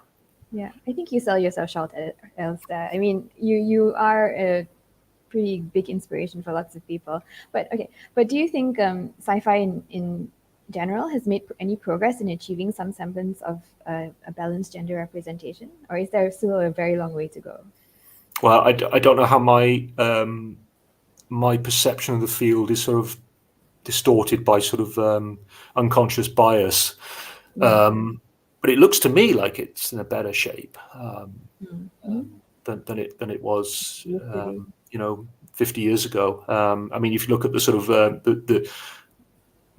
Yeah, I think you sell yourself short, Alastair. I mean, you are a pretty big inspiration for lots of people. But do you think sci-fi in general has made any progress in achieving some semblance of a balanced gender representation, or is there still a very long way to go? Well, I don't know how my perception of the field is sort of distorted by sort of unconscious bias, but it looks to me like it's in a better shape than it was 50 years ago. I mean, if you look at the sort of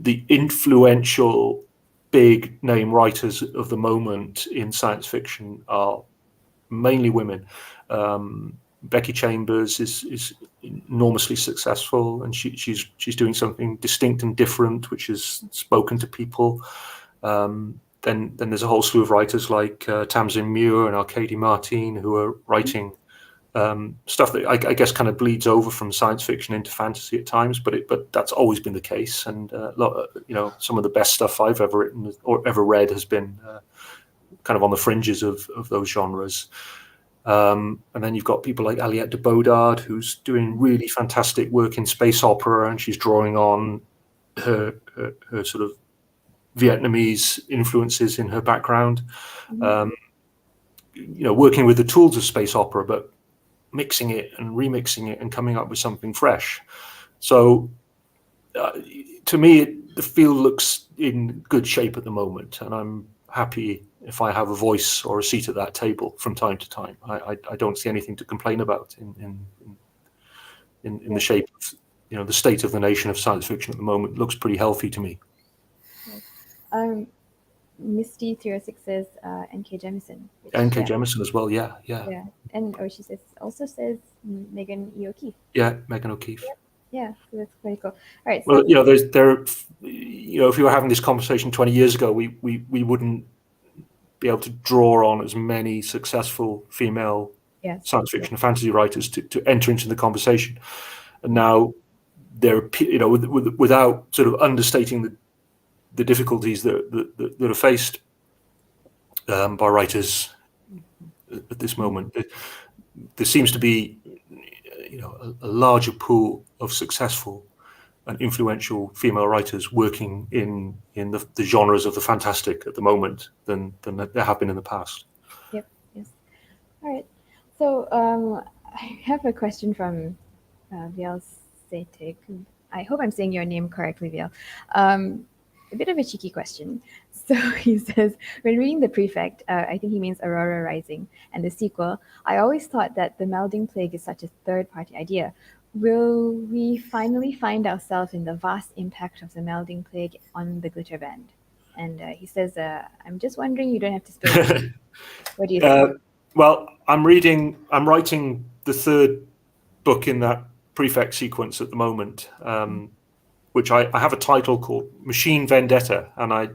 the influential big name writers of the moment in science fiction are mainly women. Becky Chambers is enormously successful, and she's doing something distinct and different, which has spoken to people. Then there's a whole slew of writers like Tamsin Muir and Arcady Martin who are writing stuff that I guess kind of bleeds over from science fiction into fantasy at times, but that's always been the case. And some of the best stuff I've ever written or ever read has been kind of on the fringes of those genres. And then you've got people like Aliette de Bodard, who's doing really fantastic work in space opera, and she's drawing on her sort of Vietnamese influences in her background. Working with the tools of space opera, but mixing it and remixing it and coming up with something fresh. So to me, the field looks in good shape at the moment, and I'm happy if I have a voice or a seat at that table from time to time. I don't see anything to complain about in the shape of, the state of the nation of science fiction at the moment. It looks pretty healthy to me. Yes. Misty306 says N.K. Jemisin. N.K. Jemisin as well, yeah. And she also says Megan E. O'Keefe. Yeah, Megan O'Keefe. Yeah, so that's pretty cool. All right. Well, if we were having this conversation 20 years ago, we wouldn't be able to draw on as many successful female science fiction and fantasy writers to enter into the conversation. And now they're, without sort of understating the difficulties that are faced by writers at this moment, there seems to be, a larger pool of successful and influential female writers working in the genres of the fantastic at the moment than there have been in the past. Yep. Yes. All right. So I have a question from Vial Setik. I hope I'm saying your name correctly, Vial. A bit of a cheeky question. So he says, when reading The Prefect, I think he means Aurora Rising, and the sequel, I always thought that the melding plague is such a third-party idea. Will we finally find ourselves in the vast impact of the melding plague on the Glitter Band? And he says, I'm just wondering, you don't have to spill. What do you think? Well, I'm writing the third book in that Prefect sequence at the moment, which I have a title called Machine Vendetta, and I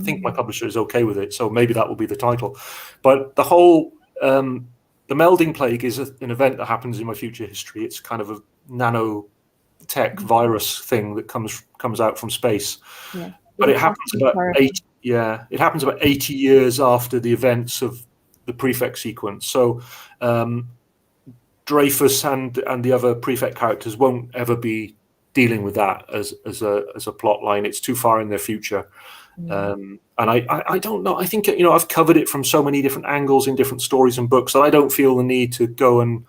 think my publisher is okay with it, so maybe that will be the title. But the whole the melding plague is an event that happens in my future history. It's kind of a nanotech virus thing that comes out from space. Yeah. But it happens about 80 years after the events of the Prefect sequence. So Dreyfus and the other Prefect characters won't ever be dealing with that as a plot line. It's too far in their future. And I don't know. I think, I've covered it from so many different angles in different stories and books that I don't feel the need to go and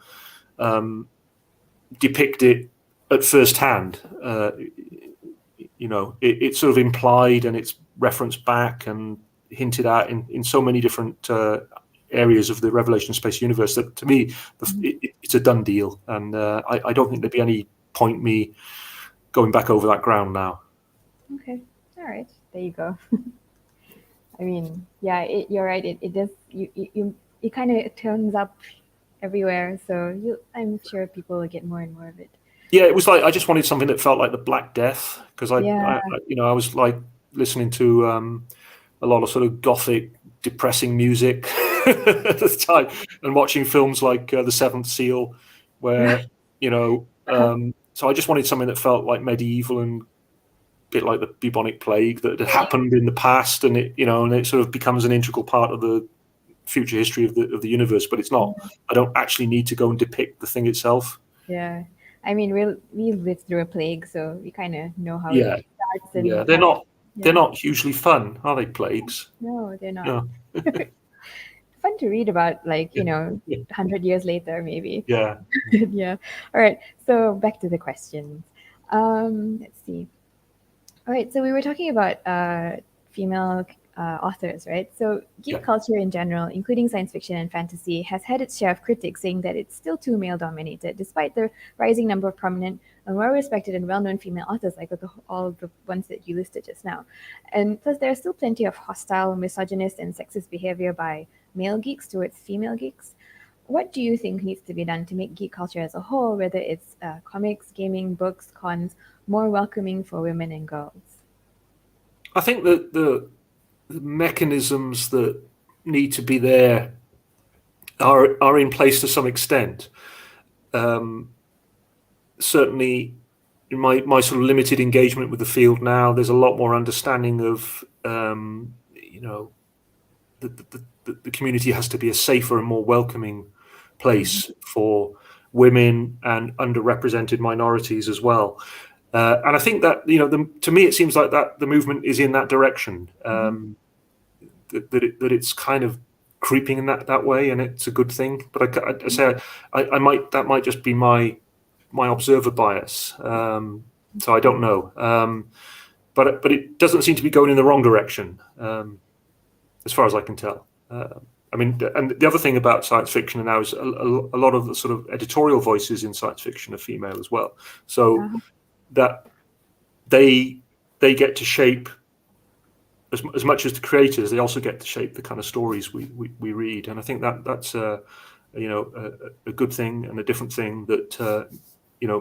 depict it at first hand. It's sort of implied and it's referenced back and hinted at in so many different areas of the Revelation Space universe that, to me, it's a done deal. And I don't think there'd be any point me going back over that ground now. Okay. All right. There you go. I mean, yeah, you're right. It does. It kind of turns up everywhere. So I'm sure people will get more and more of it. Yeah, it was like I just wanted something that felt like the Black Death, because I was like listening to a lot of sort of gothic, depressing music at the time, and watching films like The Seventh Seal, where so I just wanted something that felt like medieval and a bit like the bubonic plague that had happened in the past, and it sort of becomes an integral part of the future history of the universe. But it's not. I don't actually need to go and depict the thing itself. Yeah. I mean, we lived through a plague, so we kind of know how it starts. And they're not hugely fun, are they? Plagues? No, they're not. Fun to read about, 100 years later, maybe. Yeah. Yeah. All right. So back to the questions. Let's see. All right. So we were talking about female authors, right? So geek culture in general, including science fiction and fantasy, has had its share of critics saying that it's still too male-dominated, despite the rising number of prominent and well-respected and well-known female authors, like all the ones that you listed just now. And plus, there are still plenty of hostile, misogynist, and sexist behavior by male geeks towards female geeks. What do you think needs to be done to make geek culture as a whole, whether it's comics, gaming, books, cons, more welcoming for women and girls? I think that the mechanisms that need to be there are in place to some extent. Certainly, in my sort of limited engagement with the field now, there's a lot more understanding of the community has to be a safer and more welcoming place for women and underrepresented minorities as well. And I think that, to me, it seems like that the movement is in that direction, that it's kind of creeping in that way, and it's a good thing. But I say that might just be my observer bias. So I don't know. But it doesn't seem to be going in the wrong direction, as far as I can tell. I mean, and the other thing about science fiction now is a lot of the sort of editorial voices in science fiction are female as well. So that they get to shape as much as the creators. They also get to shape the kind of stories we read, and I think that's a good thing and a different thing that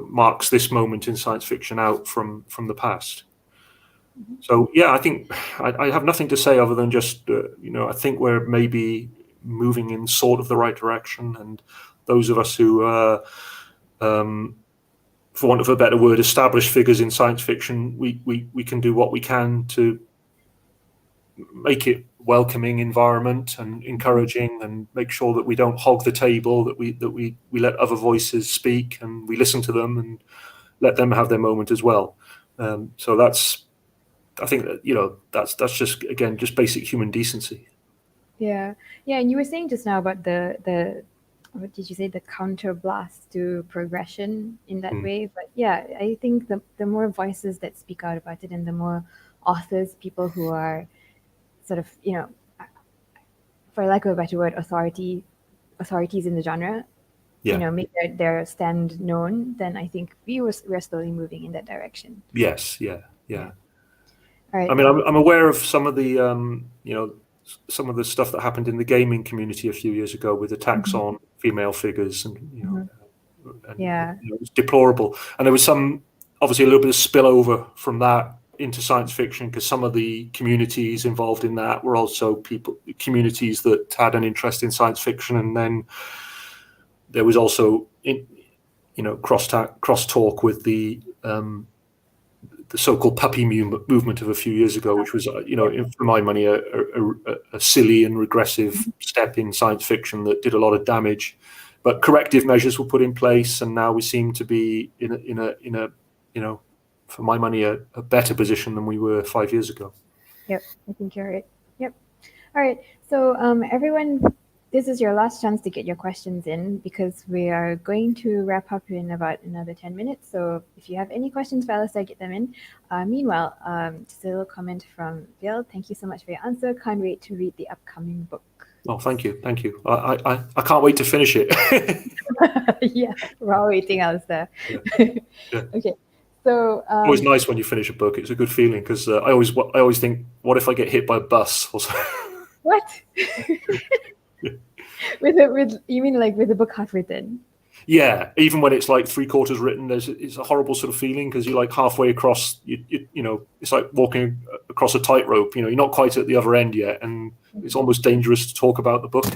marks this moment in science fiction out from the past. So yeah, I think I have nothing to say other than just I think we're maybe moving in sort of the right direction, and those of us who for want of a better word, established figures in science fiction, we can do what we can to make it welcoming environment and encouraging, and make sure that we don't hog the table, that we let other voices speak and we listen to them and let them have their moment as well. So I think that that's just, again, just basic human decency. Yeah, and you were saying just now about the what did you say, the counterblast to progression in that way. But yeah, I think the more voices that speak out about it, and the more authors, people who are sort of, for lack of a better word, authorities in the genre, make their stand known, then I think we're slowly moving in that direction. Yes, yeah. All right. I mean, I'm aware of some of the some of the stuff that happened in the gaming community a few years ago with attacks on female figures, and it was deplorable. And there was obviously a little bit of spillover from that into science fiction, because some of the communities involved in that were also communities that had an interest in science fiction, and then there was also crosstalk with the so-called puppy movement of a few years ago, which was, for my money, a silly and regressive step in science fiction that did a lot of damage. But corrective measures were put in place, and now we seem to be in a for my money, a better position than we were 5 years ago. Yep, I think you're right. Yep. All right. So everyone, this is your last chance to get your questions in, because we are going to wrap up in about another 10 minutes. So if you have any questions for Alastair, get them in. Meanwhile, just a little comment from Bill. Thank you so much for your answer. Can't wait to read the upcoming book. Oh, thank you. I can't wait to finish it. Yeah, we're all waiting, Alastair. Yeah. Okay. So always nice when you finish a book. It's a good feeling, because I always think, what if I get hit by a bus or something? What? With you mean like with the book half written? Yeah, even when it's like 3/4 written, it's a horrible sort of feeling, because you're like halfway across. It's like walking across a tightrope. You're not quite at the other end yet, and it's almost dangerous to talk about the book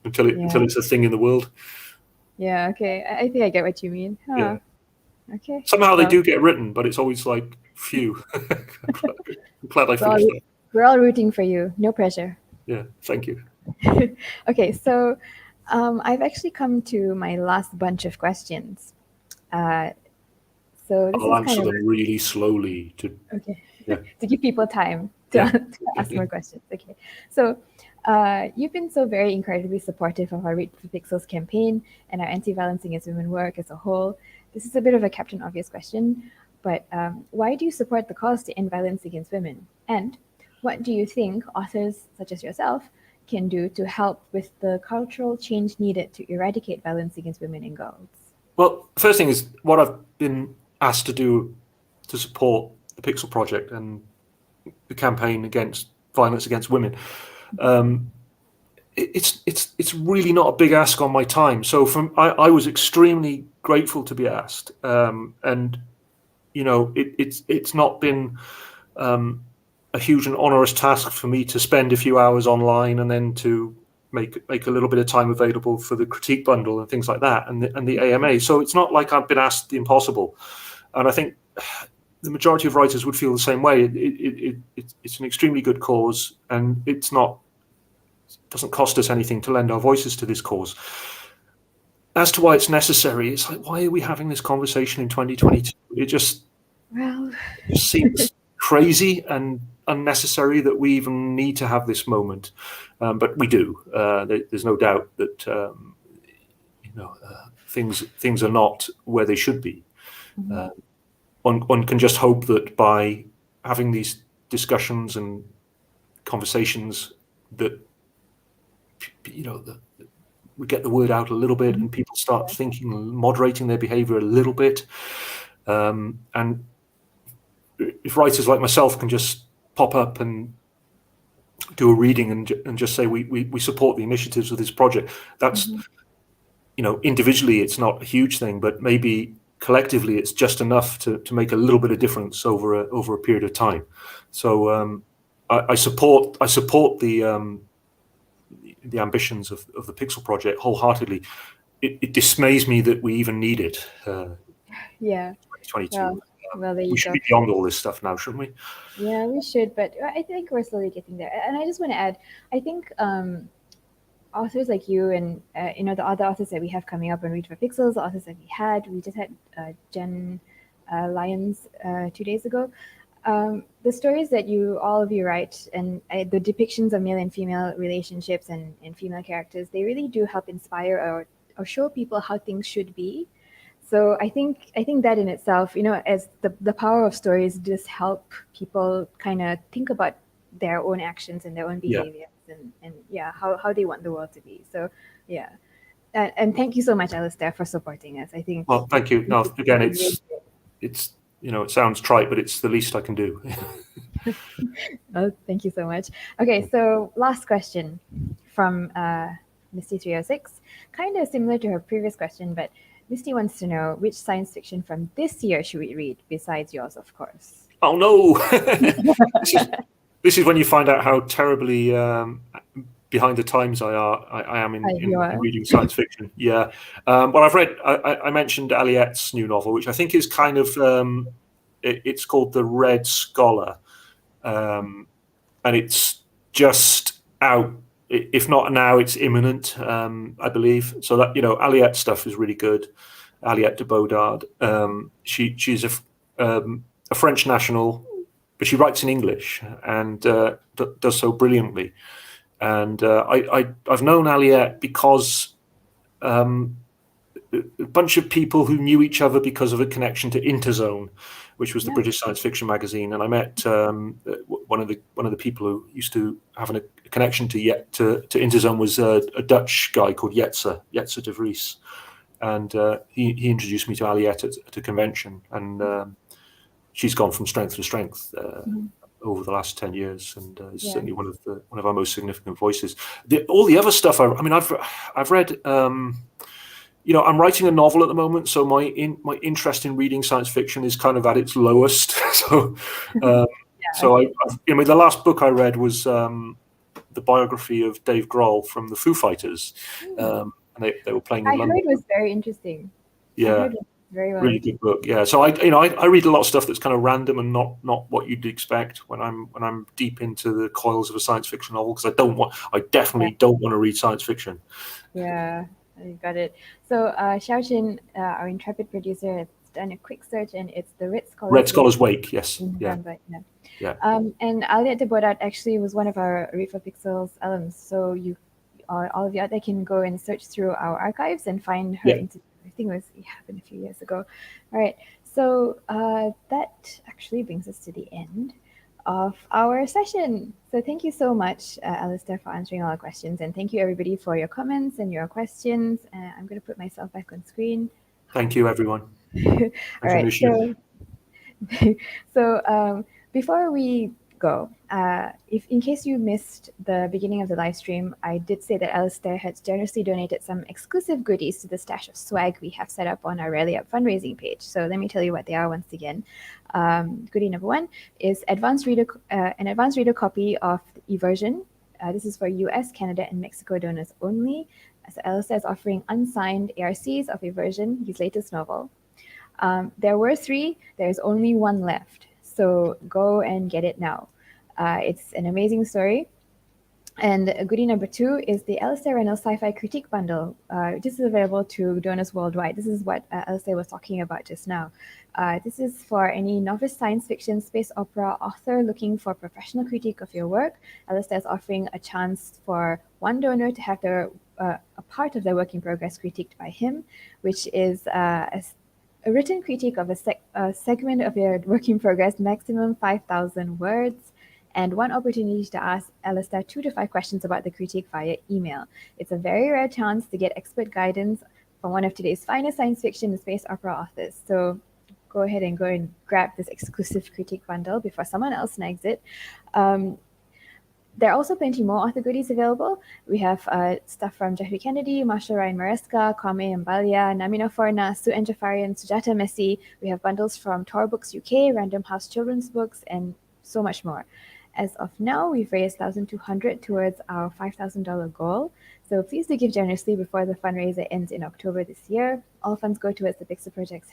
until it's a thing in the world. Yeah. Okay. I think I get what you mean. Huh. Yeah. Okay. Somehow they do get written, but it's always like, phew. I'm glad I finished that. We're all rooting for you. No pressure. Yeah. Thank you. Okay. So I've actually come to my last bunch of questions. So this I'll is answer them really slowly to give people time to ask more questions. Okay. So you've been so very incredibly supportive of our Read for Pixels campaign and our anti-violence against women work as a whole. This is a bit of a Captain Obvious question, but why do you support the cause to end violence against women? And what do you think authors such as yourself can do to help with the cultural change needed to eradicate violence against women and girls? Well, the first thing is what I've been asked to do to support the Pixel Project and the campaign against violence against women. It's really not a big ask on my time. So I was extremely grateful to be asked, and it's not been a huge and onerous task for me to spend a few hours online and then to make a little bit of time available for the critique bundle and things like that, and the AMA. So it's not like I've been asked the impossible, and I think the majority of writers would feel the same way. It's an extremely good cause, and it's not doesn't cost us anything to lend our voices to this cause. As to why it's necessary, it's like, why are we having this conversation in 2022? It just seems crazy and unnecessary that we even need to have this moment, but we do. There's no doubt that things are not where they should be. One can just hope that by having these discussions and conversations, that we get the word out a little bit, and people start thinking, moderating their behavior a little bit. And if writers like myself can just pop up and do a reading and just say we support the initiatives of this project, that's individually it's not a huge thing, but maybe collectively it's just enough to make a little bit of difference over a period of time. So I support the ambitions of the Pixel project wholeheartedly. It dismays me that we even need it. Yeah. 2022. Well, there you we should go. be beyond all this stuff now, shouldn't we? Yeah, we should, but I think we're slowly getting there. And I just want to add, I think authors like you and the other authors that we have coming up on Read for Pixels, the authors that we just had Jen Lyons 2 days ago. The stories that all of you write, and the depictions of male and female relationships and female characters, they really do help inspire or show people how things should be. So I think that in itself, as the power of stories just help people kind of think about their own actions and their own behaviors and how they want the world to be. So yeah. And thank you so much, Alastair, for supporting us. I think. Well, thank you. No, again, it's it sounds trite, but it's the least I can do. Oh, thank you so much. Okay, so last question from Misty306, kind of similar to her previous question, but Misty wants to know which science fiction from this year should we read, besides yours, of course. Oh no! This is when you find out how terribly behind the times I am in reading science fiction. Yeah. Well, I've read. I mentioned Aliette's new novel, which I think is kind of. It's called The Red Scholar, and it's just out. If not now, it's imminent, I believe. So that Aliette stuff is really good. Aliette de Bodard. She's a French national, but she writes in English and does so brilliantly. And I've known Aliette because a bunch of people who knew each other because of a connection to Interzone, which was the British science fiction magazine. And I met one of the people who used to have a connection to Interzone was a Dutch guy called Jetzer de Vries, and he introduced me to Aliette at a convention, and she's gone from strength to strength over the last 10 years, and is certainly one of our most significant voices. All the other stuff, I've read. I'm writing a novel at the moment, so my interest in reading science fiction is kind of at its lowest. So, the last book I read was the biography of Dave Grohl from the Foo Fighters, and they were playing in London. I heard it was very interesting. Yeah, very well. Really good book. Yeah, so I read a lot of stuff that's kind of random and not what you'd expect when I'm deep into the coils of a science fiction novel, because I definitely don't want to read science fiction. Yeah. You got it. So Xiaoqin, our intrepid producer, has done a quick search, and it's the Red Scholar's Wake. Yes. Yeah. And Aliette de Bodard actually was one of our Read for Pixels alums. So all of you out there can go and search through our archives and find her interview. I think it happened a few years ago. All right. So that actually brings us to the end of our session. So thank you so much, Alastair, for answering all our questions, and thank you everybody for your comments and your questions. I'm going to put myself back on screen. Thank you, everyone. All right. So before we go, if in case you missed the beginning of the live stream, I did say that Alastair has generously donated some exclusive goodies to the stash of swag we have set up on our Rally Up fundraising page. So let me tell you what they are once again. Goodie number one is an advanced reader copy of the eVersion. This is for US, Canada, and Mexico donors only. So Alastair is offering unsigned ARCs of eVersion, his latest novel. There were 3. There is only 1 left. So go and get it now. It's an amazing story. And goodie number 2 is the Alastair Reynolds Sci-Fi Critique Bundle. This is available to donors worldwide. This is what Alastair was talking about just now. This is for any novice science fiction, space opera author looking for professional critique of your work. Alastair is offering a chance for one donor to have a part of their work in progress critiqued by him, which is a written critique of a segment of your work in progress, maximum 5,000 words, and one opportunity to ask Alastair 2 to 5 questions about the critique via email. It's a very rare chance to get expert guidance from one of today's finest science fiction and space opera authors. So go ahead and grab this exclusive critique bundle before someone else snags it. There are also plenty more author goodies available. We have stuff from Jeffrey Kennedy, Marshall Ryan Maresca, Kwame Mbalia, Namina Forna, Sue Jafarian, Sujata Messi. We have bundles from Tor Books UK, Random House Children's Books, and so much more. As of now, we've raised $1,200 towards our $5,000 goal. So please do give generously before the fundraiser ends in October this year. All funds go towards the Pixel Project's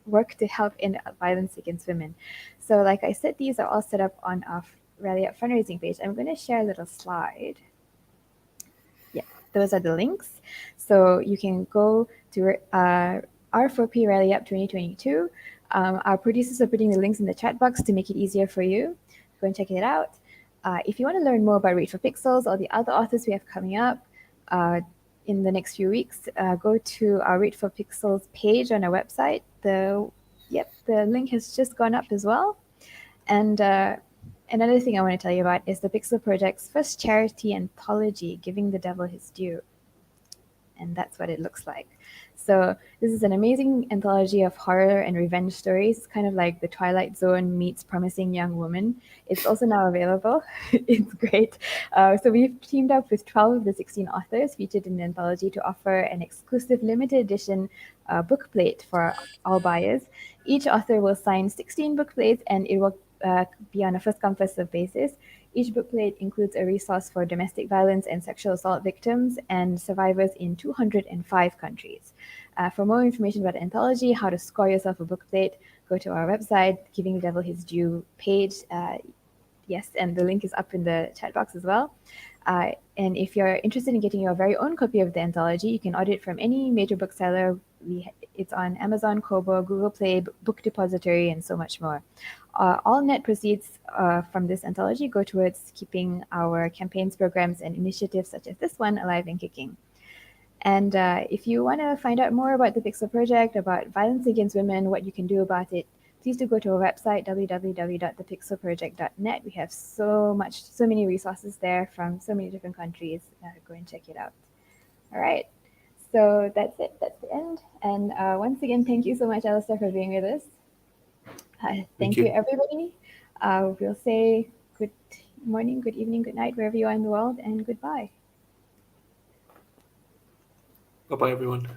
work to help end violence against women. So like I said, these are all set up on our Rally Up fundraising page. I'm going to share a little slide. Yeah, those are the links. So you can go to R4P Rally Up 2022. Our producers are putting the links in the chat box to make it easier for you. Go and check it out. If you want to learn more about Read for Pixels or the other authors we have coming up in the next few weeks, go to our Read for Pixels page on our website. The link has just gone up as well. And another thing I want to tell you about is the Pixel Project's first charity anthology, Giving the Devil His Due. And that's what it looks like. So this is an amazing anthology of horror and revenge stories, kind of like The Twilight Zone meets Promising Young Woman. It's also now available. It's great. So we've teamed up with 12 of the 16 authors featured in the anthology to offer an exclusive limited edition bookplate for all buyers. Each author will sign 16 bookplates, and it will be on a first-come, first-served basis. Each bookplate includes a resource for domestic violence and sexual assault victims and survivors in 205 countries. For more information about the anthology, how to score yourself a bookplate, go to our website, Giving the Devil His Due page. Yes, and the link is up in the chat box as well. And if you're interested in getting your very own copy of the anthology, you can order it from any major bookseller. It's on Amazon, Kobo, Google Play, Book Depository, and so much more. All net proceeds from this anthology go towards keeping our campaigns, programs, and initiatives such as this one alive and kicking. And if you want to find out more about the Pixel Project, about violence against women, what you can do about it, please do go to our website, www.thepixelproject.net. We have so many resources there from so many different countries. Go and check it out. All right. So that's it. That's the end. And once again, thank you so much, Alastair, for being with us. Thank you, everybody. We'll say good morning, good evening, good night, wherever you are in the world, and goodbye. Bye-bye, everyone.